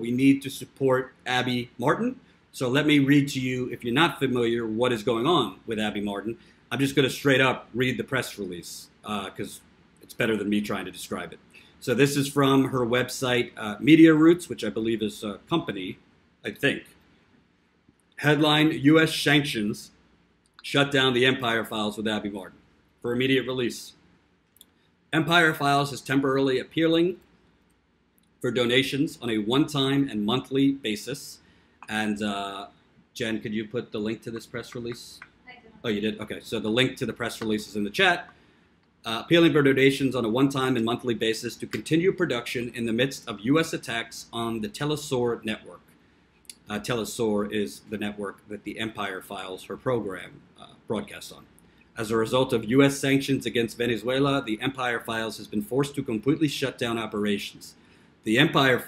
We need to support Abby Martin. So let me read to you, if you're not familiar, what is going on with Abby Martin. I'm just going to straight up read the press release because it's better than me trying to describe it. So this is from her website, Media Roots, which I believe is a company, I think. Headline, U.S. sanctions shut down the Empire Files with Abby Martin for immediate release. Empire Files is temporarily appealing for donations on a one-time and monthly basis. And Jen, could you put the link to this press release? I did. Oh, you did? Okay, so the link to the press release is in the chat. Appealing for donations on a one-time and monthly basis to continue production in the midst of U.S. attacks on the TeleSUR network. TeleSUR is the network that the Empire Files, her program, broadcasts on. As a result of U.S. sanctions against Venezuela, the Empire Files has been forced to completely shut down operations. The Empire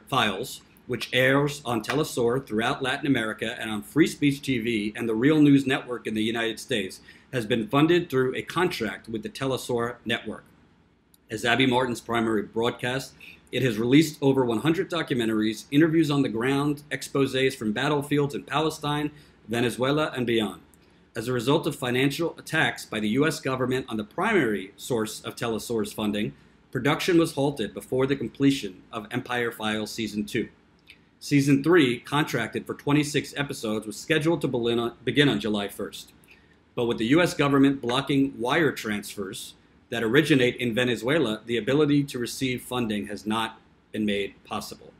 Files, which airs on TeleSUR throughout Latin America and on Free Speech TV and the Real News Network in the United States, has been funded through a contract with the TeleSUR network. As Abby Martin's primary broadcast, it has released over 100 documentaries, interviews on the ground, exposés from battlefields in Palestine, Venezuela, and beyond. As a result of financial attacks by the U.S. government on the primary source of TeleSUR's funding, production was halted before the completion of Empire Files Season 2. Season 3, contracted for 26 episodes, was scheduled to begin on July 1st. But with the U.S. government blocking wire transfers that originate in Venezuela, the ability to receive funding has not been made possible.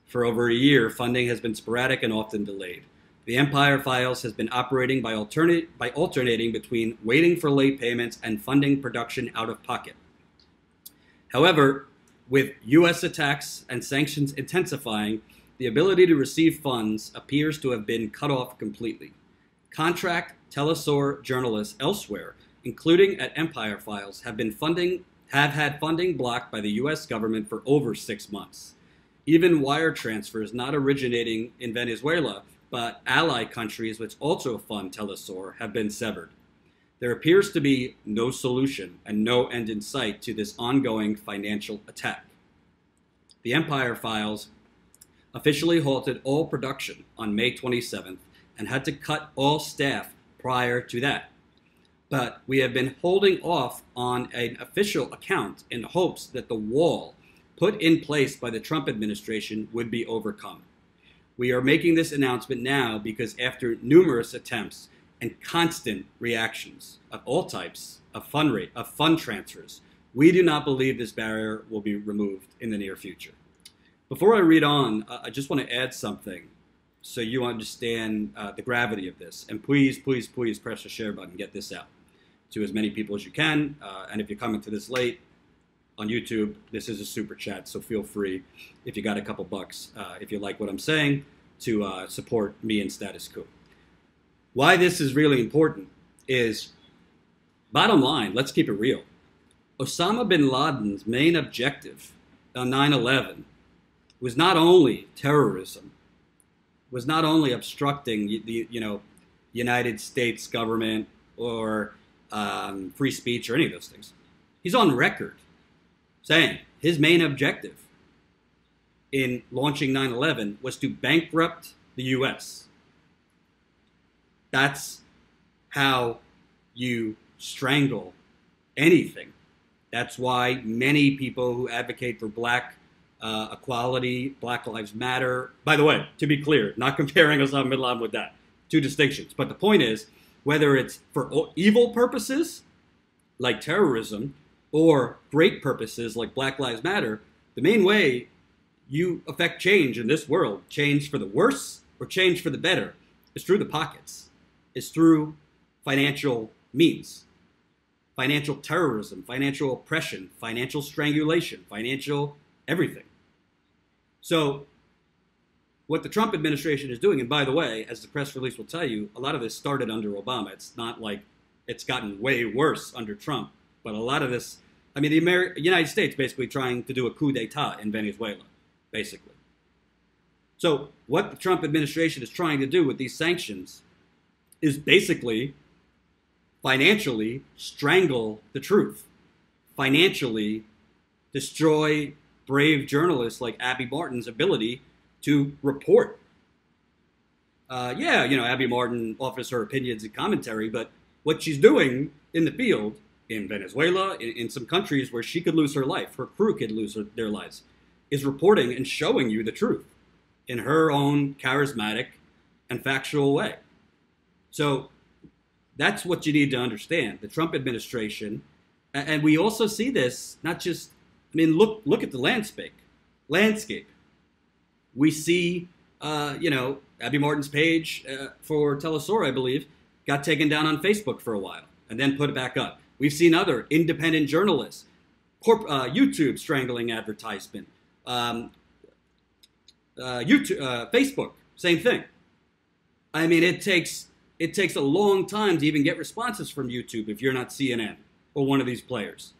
For over a year, funding has been sporadic and often delayed. The Empire Files has been operating by alternating between waiting for late payments and funding production out of pocket. However, with U.S. attacks and sanctions intensifying, the ability to receive funds appears to have been cut off completely. Contract TeleSUR journalists elsewhere, including at Empire Files, have had funding blocked by the U.S. government for over 6 months. Even wire transfers not originating in Venezuela, but ally countries which also fund TeleSUR, have been severed. There appears to be no solution and no end in sight to this ongoing financial attack. The Empire Files officially halted all production on May 27th and had to cut all staff prior to that. But we have been holding off on an official account in hopes that the wall put in place by the Trump administration would be overcome. We are making this announcement now because after numerous attempts and constant reactions of all types of fund transfers, we do not believe this barrier will be removed in the near future. Before I read on, I just want to add something so you understand the gravity of this. And please, please, please press the share button, get this out to as many people as you can. And if you're coming to this late on YouTube, this is a super chat, so feel free, if you got a couple bucks, if you like what I'm saying, to support me and Status Coup. Why this is really important is, bottom line, let's keep it real. Osama bin Laden's main objective on 9/11 was not only terrorism, was not only obstructing the United States government or free speech or any of those things. He's on record saying his main objective in launching 9/11 was to bankrupt the U.S. That's how you strangle anything. That's why many people who advocate for black equality, Black Lives Matter. By the way, to be clear, not comparing Osama bin Laden with that. Two distinctions. But the point is, whether it's for evil purposes, like terrorism, or great purposes, like Black Lives Matter, the main way you affect change in this world, change for the worse or change for the better, is through the pockets. It's through financial means. Financial terrorism, financial oppression, financial strangulation, financial everything. So what the Trump administration is doing, and by the way, as the press release will tell you, a lot of this started under Obama. It's not like it's gotten way worse under Trump. But a lot of this, I mean, the United States basically trying to do a coup d'etat in Venezuela, basically. So what the Trump administration is trying to do with these sanctions is basically financially strangle the truth, financially destroy brave journalists like Abby Martin's ability to report. Yeah, Abby Martin offers her opinions and commentary, but what she's doing in the field in Venezuela, in some countries where she could lose her life, her crew could lose their lives, is reporting and showing you the truth in her own charismatic and factual way. So that's what you need to understand. The Trump administration, and we also see this, not just, look at the landscape. We see, Abby Martin's page for TeleSUR, I believe, got taken down on Facebook for a while and then put it back up. We've seen other independent journalists, YouTube strangling advertisement, Facebook, same thing. It takes a long time to even get responses from YouTube if you're not CNN or one of these players.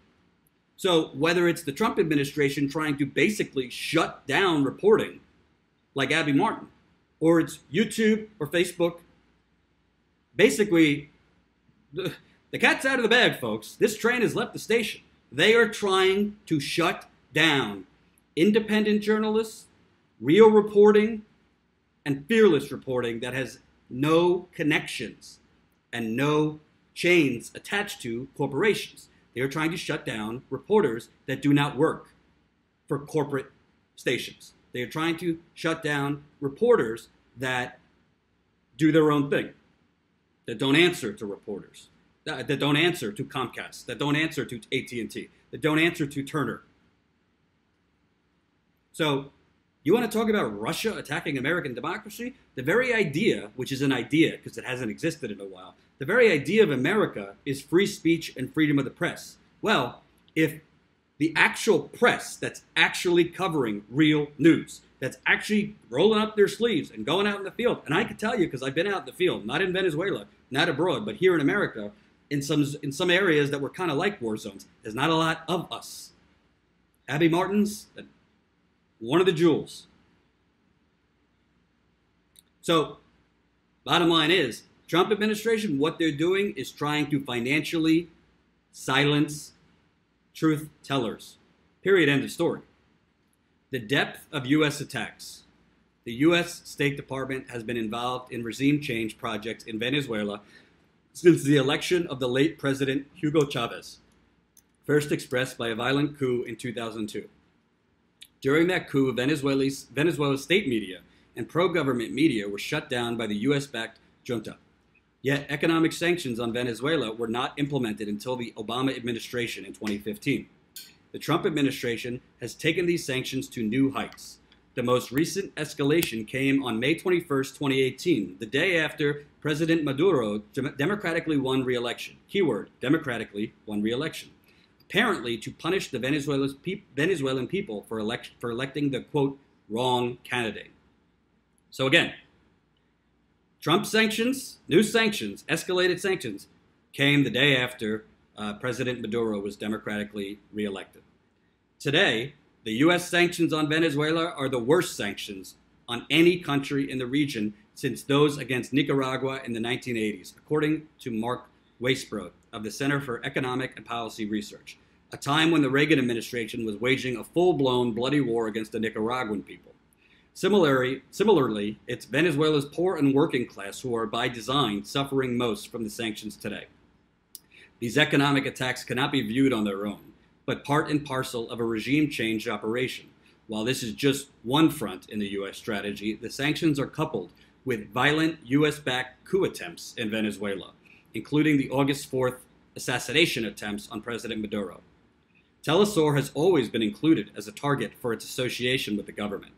So whether it's the Trump administration trying to basically shut down reporting like Abby Martin, or it's YouTube or Facebook, basically, the cat's out of the bag, folks. This train has left the station. They are trying to shut down independent journalists, real reporting, and fearless reporting that has no connections and no chains attached to corporations. They are trying to shut down reporters that do not work for corporate stations. They are trying to shut down reporters that do their own thing, that don't answer to reporters, that don't answer to Comcast, that don't answer to AT&T, that don't answer to Turner. So you want to talk about Russia attacking American democracy? The very idea, which is an idea because it hasn't existed in a while, the very idea of America is free speech and freedom of the press. Well, if the actual press that's actually covering real news, that's actually rolling up their sleeves and going out in the field, and I can tell you because I've been out in the field, not in Venezuela, not abroad, but here in America, in some areas that were kind of like war zones, there's not a lot of us. Abby Martin's one of the jewels. So, bottom line is, Trump administration, what they're doing is trying to financially silence truth tellers. Period. End of story. The depth of U.S. attacks. The U.S. State Department has been involved in regime change projects in Venezuela since the election of the late President Hugo Chavez, first expressed by a violent coup in 2002. During that coup, Venezuela's state media and pro-government media were shut down by the U.S.-backed junta. Yet economic sanctions on Venezuela were not implemented until the Obama administration in 2015. The Trump administration has taken these sanctions to new heights. The most recent escalation came on May 21, 2018, the day after President Maduro democratically won re-election. Keyword, democratically won re-election. Apparently to punish the Venezuelan people for electing the, quote, wrong candidate. So again, Trump sanctions, new sanctions, escalated sanctions, came the day after President Maduro was democratically re-elected. Today, the U.S. sanctions on Venezuela are the worst sanctions on any country in the region since those against Nicaragua in the 1980s, according to Mark Weisbrod of the Center for Economic and Policy Research, a time when the Reagan administration was waging a full-blown bloody war against the Nicaraguan people. Similarly, it's Venezuela's poor and working class who are, by design, suffering most from the sanctions today. These economic attacks cannot be viewed on their own, but part and parcel of a regime change operation. While this is just one front in the U.S. strategy, the sanctions are coupled with violent U.S.-backed coup attempts in Venezuela, including the August 4th assassination attempts on President Maduro. TeleSUR has always been included as a target for its association with the government.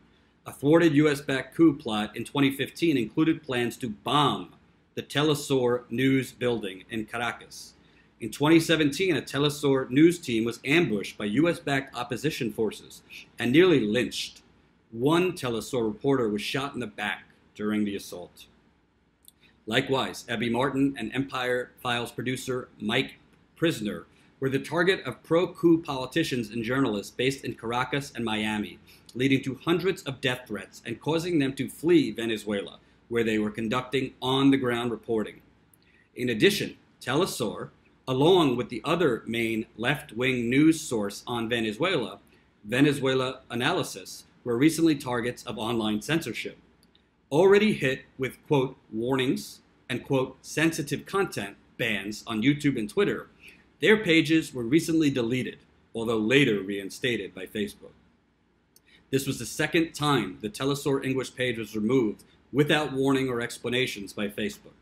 A thwarted U.S.-backed coup plot in 2015 included plans to bomb the TeleSUR news building in Caracas. In 2017, a TeleSUR news team was ambushed by U.S.-backed opposition forces and nearly lynched. One TeleSUR reporter was shot in the back during the assault. Likewise, Abby Martin and Empire Files producer Mike Prisner were the target of pro-coup politicians and journalists based in Caracas and Miami, leading to hundreds of death threats and causing them to flee Venezuela, where they were conducting on-the-ground reporting. In addition, TeleSUR, along with the other main left-wing news source on Venezuela, Venezuela Analysis, were recently targets of online censorship. Already hit with, quote, warnings and, quote, sensitive content bans on YouTube and Twitter, their pages were recently deleted, although later reinstated by Facebook. This was the second time the TeleSUR English page was removed without warning or explanations by Facebook.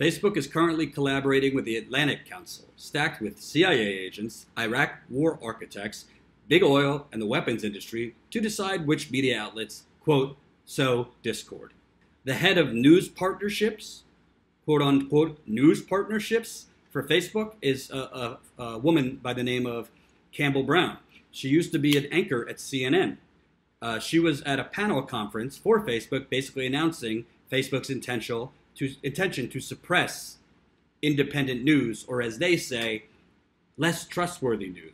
Facebook is currently collaborating with the Atlantic Council, stacked with CIA agents, Iraq war architects, big oil, and the weapons industry to decide which media outlets, quote, sow discord. The head of news partnerships, quote unquote, news partnerships for Facebook is a woman by the name of Campbell Brown. She used to be an anchor at CNN. She was at a panel conference for Facebook, basically announcing Facebook's intention to suppress independent news, or as they say, less trustworthy news.